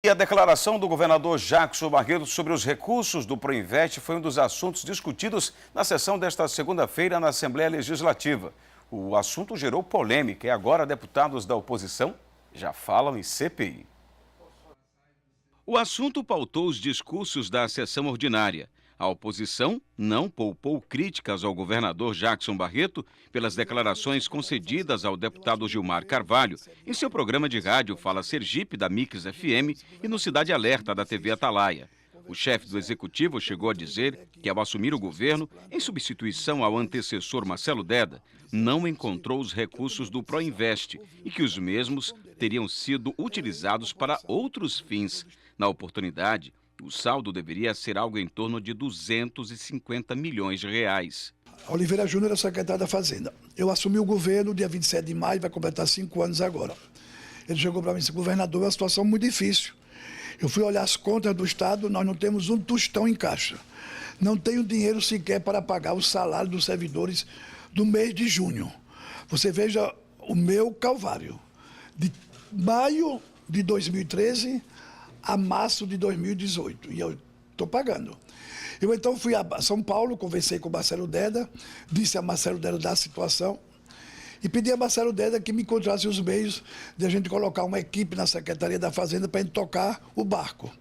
E a declaração do governador Jackson Barreto sobre os recursos do Proinvest foi um dos assuntos discutidos na sessão desta segunda-feira na Assembleia Legislativa. O assunto gerou polêmica e agora deputados da oposição já falam em CPI. O assunto pautou os discursos da sessão ordinária. A oposição não poupou críticas ao governador Jackson Barreto pelas declarações concedidas ao deputado Gilmar Carvalho em seu programa de rádio Fala Sergipe, da Mix FM, e no Cidade Alerta, da TV Atalaia. O chefe do executivo chegou a dizer que, ao assumir o governo, em substituição ao antecessor Marcelo Deda, não encontrou os recursos do Proinvest e que os mesmos teriam sido utilizados para outros fins. Na oportunidade, o saldo deveria ser algo em torno de 250 milhões de reais. Oliveira Júnior era secretário da Fazenda. Eu assumi o governo dia 27 de maio, vai completar 5 anos agora. Ele chegou para mim e disse: governador, é uma situação muito difícil. Eu fui olhar as contas do Estado, nós não temos um tostão em caixa. Não tenho dinheiro sequer para pagar o salário dos servidores do mês de junho. Você veja o meu calvário. De maio de 2013 a março de 2018, e eu estou pagando. Eu então fui a São Paulo, conversei com o Marcelo Deda, disse a Marcelo Deda da situação e pedi a Marcelo Deda que me encontrasse os meios de a gente colocar uma equipe na Secretaria da Fazenda para a gente tocar o barco.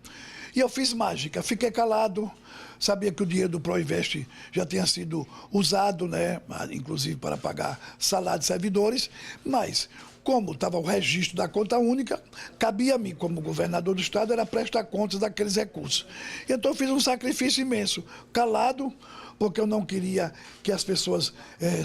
E eu fiz mágica, fiquei calado, sabia que o dinheiro do Proinvest já tinha sido usado, né, inclusive para pagar salário de servidores, mas como estava o registro da conta única, cabia a mim, como governador do Estado, era prestar contas daqueles recursos. Então eu fiz um sacrifício imenso, calado, porque eu não queria que as pessoas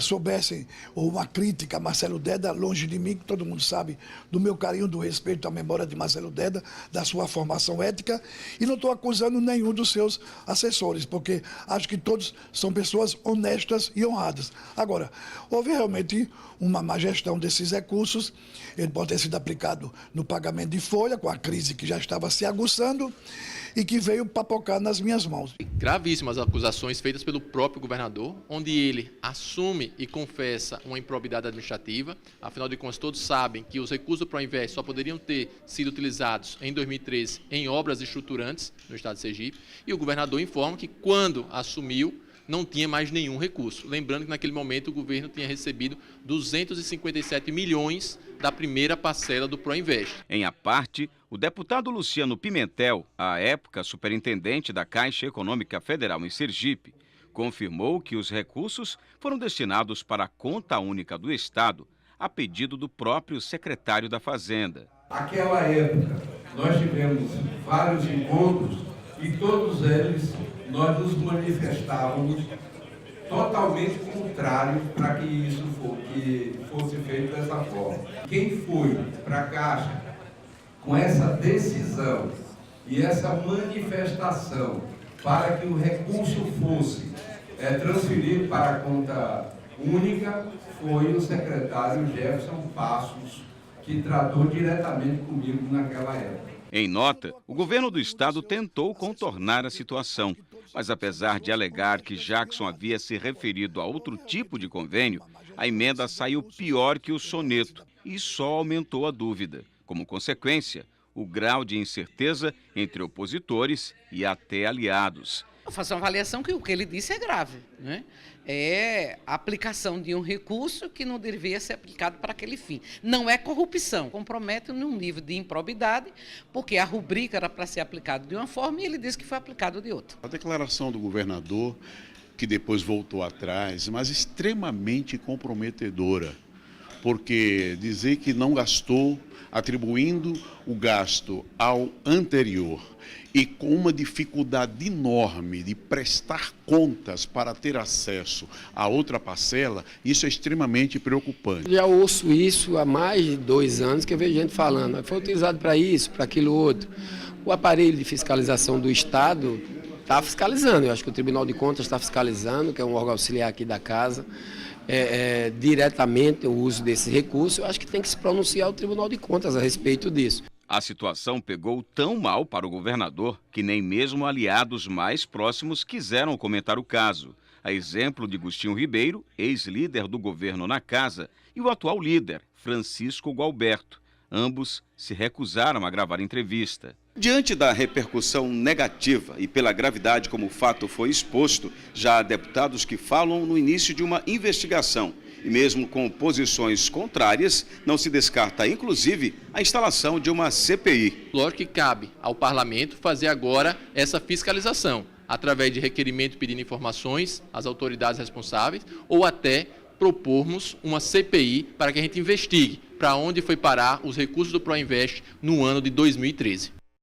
soubessem, ou uma crítica a Marcelo Deda, longe de mim, que todo mundo sabe do meu carinho, do respeito à memória de Marcelo Deda, da sua formação ética, e não estou acusando nenhum dos seus assessores, porque acho que todos são pessoas honestas e honradas. Agora, houve realmente uma má gestão desses recursos, ele pode ter sido aplicado no pagamento de folha, com a crise que já estava se aguçando, e que veio papocar nas minhas mãos. Gravíssimas acusações feitas pelo próprio governador, onde ele assume e confessa uma improbidade administrativa. Afinal de contas, todos sabem que os recursos do Proinvest só poderiam ter sido utilizados em 2013 em obras estruturantes no estado de Sergipe. E o governador informa que, quando assumiu, não tinha mais nenhum recurso. Lembrando que naquele momento o governo tinha recebido 257 milhões da primeira parcela do Proinvest. Em a parte, o deputado Luciano Pimentel, à época superintendente da Caixa Econômica Federal em Sergipe, confirmou que os recursos foram destinados para a conta única do Estado, a pedido do próprio secretário da Fazenda. Naquela época, nós tivemos vários encontros e todos eles nós nos manifestávamos totalmente contrário para que isso fosse feito dessa forma. Quem foi para a Caixa com essa decisão e essa manifestação para que o recurso fosse transferido para a conta única foi o secretário Jefferson Passos, que tratou diretamente comigo naquela época. Em nota, o governo do estado tentou contornar a situação, mas apesar de alegar que Jackson havia se referido a outro tipo de convênio, a emenda saiu pior que o soneto e só aumentou a dúvida. Como consequência, o grau de incerteza entre opositores e até aliados. Eu faço uma avaliação que o que ele disse é grave, né? É a aplicação de um recurso que não deveria ser aplicado para aquele fim. Não é corrupção, compromete num nível de improbidade, porque a rubrica era para ser aplicada de uma forma e ele disse que foi aplicado de outra. A declaração do governador, que depois voltou atrás, mas extremamente comprometedora, porque dizer que não gastou, atribuindo o gasto ao anterior e com uma dificuldade enorme de prestar contas para ter acesso a outra parcela, isso é extremamente preocupante. Já ouço isso há mais de 2 anos que eu vejo gente falando, foi utilizado para isso, para aquilo outro. O aparelho de fiscalização do Estado está fiscalizando, eu acho que o Tribunal de Contas está fiscalizando, que é um órgão auxiliar aqui da casa, diretamente o uso desse recurso. Eu acho que tem que se pronunciar o Tribunal de Contas a respeito disso. A situação pegou tão mal para o governador que nem mesmo aliados mais próximos quiseram comentar o caso. A exemplo de Agostinho Ribeiro, ex-líder do governo na casa, e o atual líder, Francisco Gualberto. Ambos se recusaram a gravar entrevista. Diante da repercussão negativa e pela gravidade como o fato foi exposto, já há deputados que falam no início de uma investigação. E mesmo com posições contrárias, não se descarta, inclusive, a instalação de uma CPI. Lógico que cabe ao parlamento fazer agora essa fiscalização, através de requerimento pedindo informações às autoridades responsáveis ou até propormos uma CPI para que a gente investigue para onde foi parar os recursos do Proinvest no ano de 2013.